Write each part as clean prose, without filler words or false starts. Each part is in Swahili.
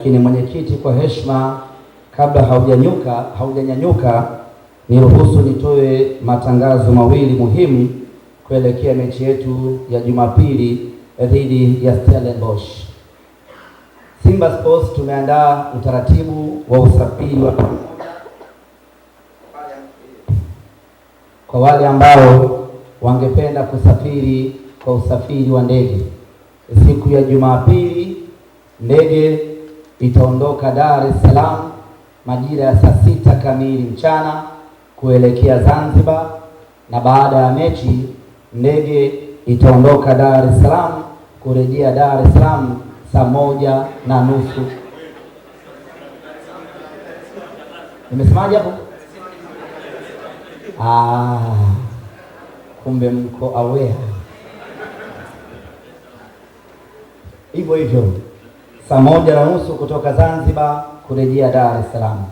Lakini mwenyekiti, kwa heshima, kabla haujanyanyuka, niruhusu nitoe matangazo mawili muhimu kuelekea mechi yetu ya Jumapili dhidi ya Stellenbosch. Simba Sports tumeandaa utaratibu wa usafiri wa pamoja kwa wale ambao wangependa kusafiri kwa usafiri wa ndege. Siku ya Jumapili ndege itaondoka Dar es Salaam majira ya saa 6 kamili mchana kuelekea Zanzibar, na baada ya mechi ndege itaondoka Dar es Salaam kurejea Dar es Salaam saa 1:30. Nimesemaje hapo? Kumbe mko aware. Hivyo saa 1:30 kutoka Zanzibar kurejea Dar es Salaam.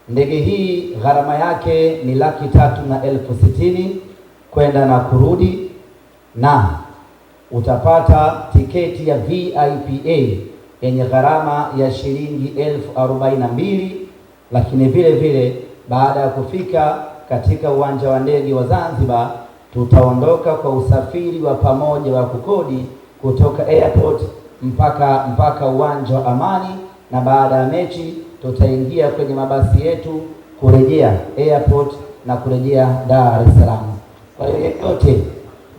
Ndege hii gharama yake ni 360,000 kwenda na kurudi, na utapata tiketi ya VIPA yenye gharama ya shilingi 42,000. Lakini vile vile baada ya kufika katika uwanja wa ndege wa Zanzibar, tutaondoka kwa usafiri wa pamoja wa kukodi kutoka airport mpaka uwanja wa Amani, na baada ya mechi tutaingia kwenye mabasi yetu kurejea airport na kurejea Dar es Salaam. Kwa hiyo yote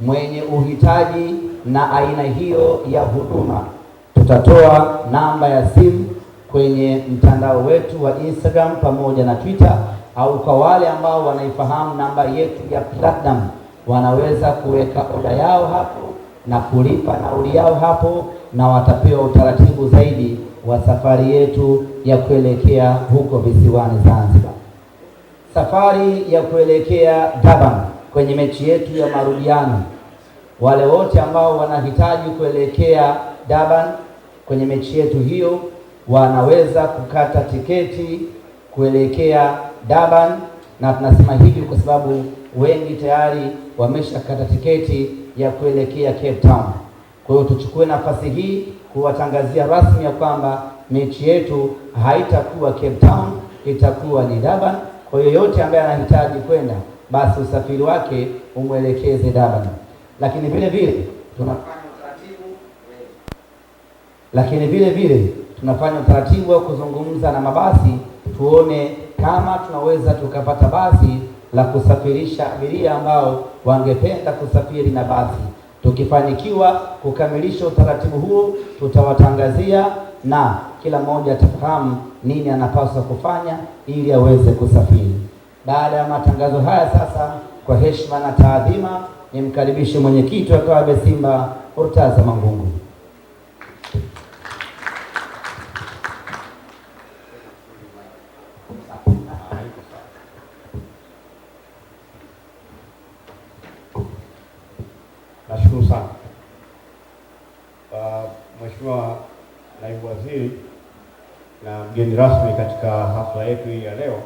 mwenye uhitaji na aina hiyo ya huduma, tutatoa namba ya simu kwenye mtandao wetu wa Instagram pamoja na Twitter, au kwa wale ambao wanaifahamu namba yetu ya Platinum wanaweza kuweka oda yao hapo na kulipa nauli yao hapo, na watapewa utaratibu zaidi wa safari yetu ya kuelekea huko visiwani Zanzibar. Safari ya kuelekea Durban kwenye mechi yetu ya marudiano, wale wote ambao wanahitaji kuelekea Durban kwenye mechi yetu hiyo wanaweza kukata tiketi kuelekea Durban, na tunasema hivi kwa sababu wengi tayari wameshakata tiketi ya kuelekea Cape Town. Kwa hiyo tuchukue nafasi hii kuwatangazia rasmi ya kwamba mechi yetu haitakuwa Cape Town, itakuwa ni Durban. Kwa hiyo yote ambaye anahitaji kwenda, basi usafiri wake umwelekeze Durban. Lakini vile vile tunafanya utaratibu wa kuzungumza na mabasi, tuone kama tunaweza tukapata basi la kusafirisha abiria ambao wangependa kusafiri na basi. Tukifanikiwa kukamilisha utaratibu huo, tutawatangazia na kila mmoja atafahamu nini anapaswa kufanya ili aweze kusafiri. Baada ya matangazo haya, sasa kwa heshima na taadhima, nimkaribishe mwenyekiti wa klabu ya Simba Murtaza Mangungu. Nashukuru sana Mheshimiwa Naibu Waziri na mgeni rasmi katika hafla yetu hii ya leo.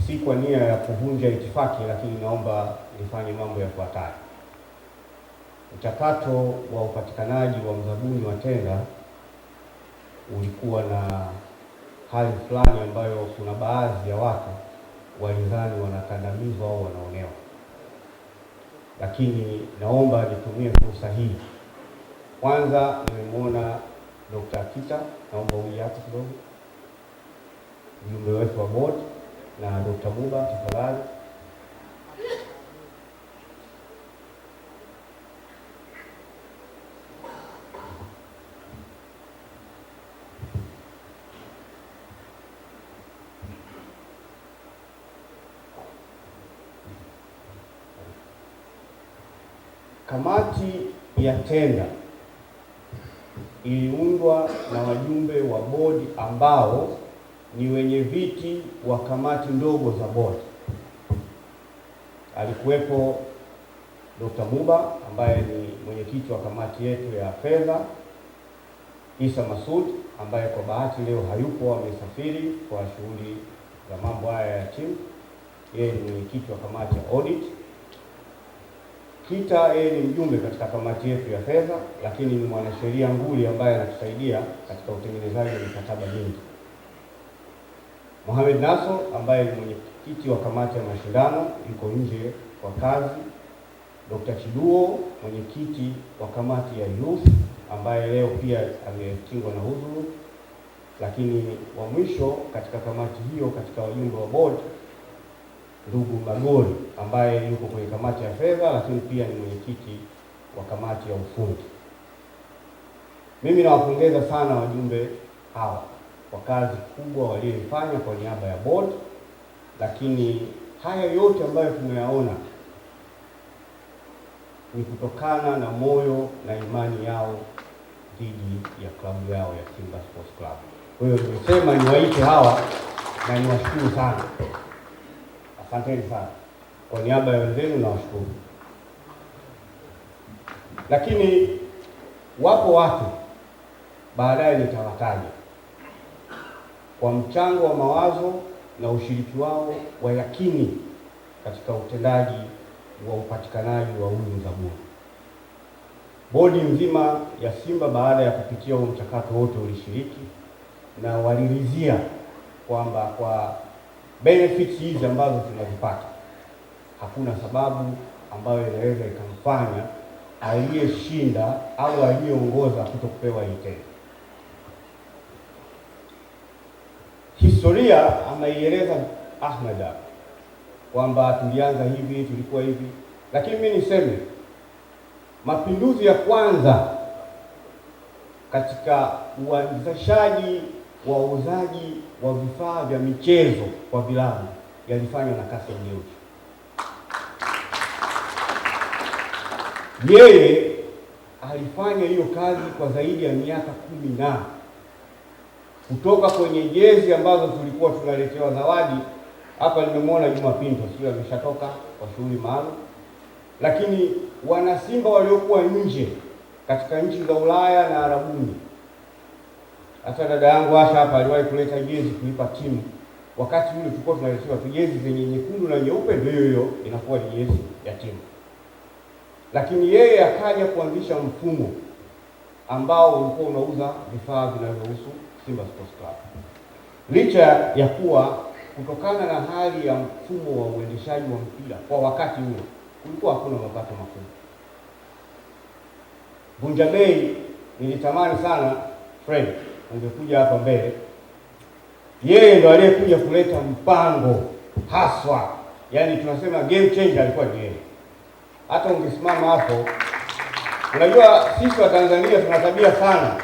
Si kwa nia ya kuvunja itifaki, lakini naomba nifanye mambo yafuatayo. Mchakato wa upatikanaji wa mzabuni wa tenda ulikuwa na hali fulani ambayo kuna baadhi ya watu walidhani wanakandamizwa au wanaonewa, lakini naomba nitumie fursa hii. Kwanza nimemwona Dr. Kita, naomba uje hapo kidogo, mjumbe wetu wa board, na Dr. Muba tafadhali. Kamati ya tenda iliundwa na wajumbe wa bodi ambao ni wenye viti wa kamati ndogo za bodi. Alikuwepo Dr. Muba ambaye ni mwenyekiti wa kamati yetu ya fedha, Isa Masud ambaye kwa bahati leo hayupo, amesafiri kwa shughuli za mambo haya ya timu. Yeye ni mwenyekiti wa kamati ya audit. Kita yeye ni mjumbe katika kamati yetu ya fedha, lakini ni mwanasheria nguli ambaye anatusaidia katika utengenezaji wa mikataba mingi. Mohamed Naso ambaye ni mwenyekiti wa kamati ya mashindano yuko nje kwa kazi. Dr. Chiduo mwenyekiti wa kamati ya youth ambaye leo pia ametingwa na udhuru. Lakini wa mwisho katika kamati hiyo, katika wajumbe wa board, ndugu Magori ambaye yuko kwenye kamati ya fedha, lakini pia ni mwenyekiti wa kamati ya ufundi. Mimi nawapongeza sana wajumbe hawa kwa kazi kubwa walioifanya kwa niaba ya board, lakini haya yote ambayo tumeyaona ni kutokana na moyo na imani yao dhidi ya klabu yao ya Simba Sports Club. Kwa hiyo nimesema niwaite hawa na niwashukuru sana. Asanteni sana. Kwa niaba ya wenzenu nawashukuru. Lakini wapo watu baadaye nitawataja kwa mchango wa mawazo na ushiriki wao wa yakini katika utendaji wa upatikanaji wa huyu mzabuni. Bodi nzima ya Simba baada ya kupitia huo mchakato wote ulishiriki na waliridhia kwamba kwa benefits hizi ambazo tunazipata hakuna sababu ambayo inaweza ikamfanya aliyeshinda au aliyeongoza kutokupewa hii tena. Historia ameieleza Ahmed kwamba tulianza hivi, tulikuwa hivi, lakini mimi niseme mapinduzi ya kwanza katika uanzishaji wa uuzaji wa vifaa vya michezo kwa vilabu yalifanywa na Kassim Deuji. Yeye alifanya hiyo kazi kwa zaidi ya miaka 10 kutoka kwenye jezi ambazo tulikuwa tunaletewa zawadi. Hapa nimemwona Juma Pinto, sio ameshatoka kwa shughuli maalum, lakini wana Simba waliokuwa nje katika nchi za Ulaya na Arabuni. Hata dada yangu Asha hapa aliwahi kuleta jezi kuipa timu. Wakati ule tulikuwa tunaletewa jezi zenye nyekundu na nyeupe, ndio hiyo inakuwa ni jezi ya timu. Lakini yeye akaja kuanzisha mfumo ambao ulikuwa unauza vifaa vinavyohusu Simba Sports Club. Licha ya kuwa kutokana na hali ya mfumo wa uendeshaji wa mpira kwa wakati ule kulikuwa hakuna mapato makubwa. Vunja Bei nilitamani sana Fred ungekuja hapa mbele. Yeye ndo aliyekuja kuleta mpango haswa, yani tunasema game changer alikuwa ni yeye. Hata ungesimama hapo, unajua sisi wa Tanzania tuna tabia sana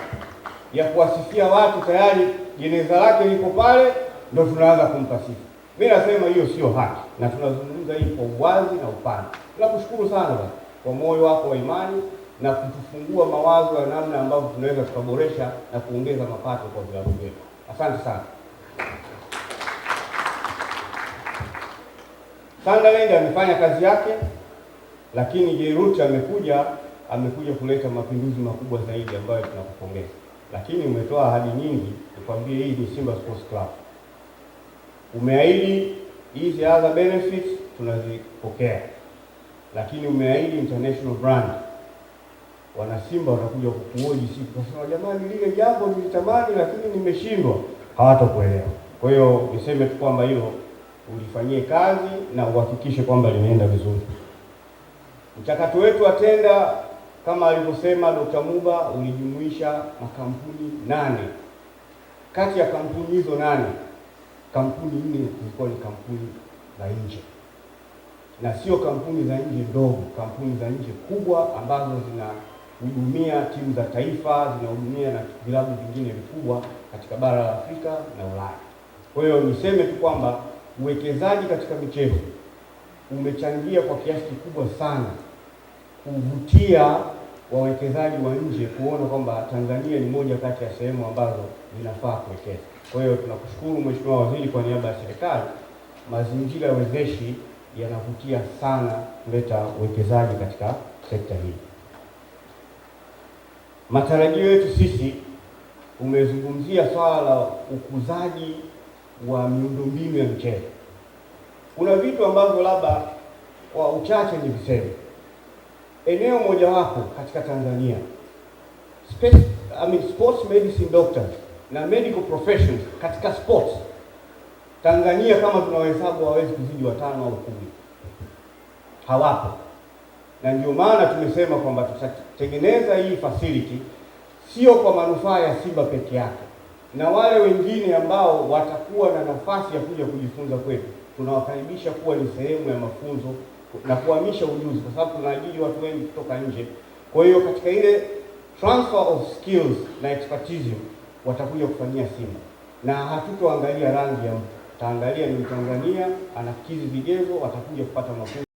ya kuwasifia watu, tayari jeneza lake liko pale ndio tunaanza kumpa sifa. Mimi nasema hiyo sio haki na tunazungumza hii kwa uwazi na upana. Tunakushukuru sana kwa moyo wako wa imani na kutufungua mawazo ya namna ambavyo tunaweza tukaboresha na kuongeza mapato kwa vilabu vyetu. Asante sana. Sunderland amefanya kazi yake, lakini Jairut amekuja kuleta mapinduzi makubwa zaidi ambayo tunakupongeza. Lakini umetoa ahadi nyingi, nikwambie hii ni Simba Sports Club. Umeahidi hizi other benefits tunazipokea. Lakini umeahidi international brand. Wana Simba watakuja kukuoji siku kasema jamani lile jambo nilitamani lakini nimeshindwa. Hawatakuelewa. Kwa hiyo niseme tu kwamba hilo ulifanyie kazi na uhakikishe kwamba limeenda vizuri. Mchakato wetu wa tenda kama alivyosema Dr. Muba ulijumuisha makampuni 8. Kati ya kampuni hizo 8, kampuni 4 zilikuwa ni kampuni za nje. Na sio kampuni za nje ndogo, kampuni za nje kubwa ambazo zinahudumia timu za taifa, zinahudumia na vilabu vingine vikubwa katika bara la Afrika na Ulaya. Kwa hiyo niseme tu kwamba uwekezaji katika michezo umechangia kwa kiasi kikubwa sana kuvutia wawekezaji wa nje kuona kwamba Tanzania ni moja kati ya sehemu ambazo zinafaa kuwekeza. Kwa hiyo tunakushukuru Mheshimiwa Waziri kwa niaba ya serikali. Mazingira ya wezeshi yanavutia sana kuleta uwekezaji katika sekta hii. Matarajio yetu sisi, umezungumzia swala la ukuzaji wa miundombinu ya michezo. Kuna vitu ambavyo labda kwa uchache ni viseme. eneo mojawapo katika Tanzania sports medicine doctors na medical professions katika sports Tanzania, kama tunawahesabu hawezi kuzidi 5 au 10, hawapo. Na ndio maana tumesema kwamba tutatengeneza hii facility sio kwa manufaa ya Simba peke yake, na wale wengine ambao watakuwa na nafasi ya kuja kujifunza kwetu tunawakaribisha kuwa ni sehemu ya mafunzo na kuhamisha ujuzi, kwa sababu tunaajiri watu wengi kutoka nje. Kwa hiyo katika ile transfer of skills na expertise watakuja kufanyia Simba, na hatutoangalia rangi ya mtu, tutaangalia ni Mtanzania, anakizi vigezo, watakuja kupata mafunzo.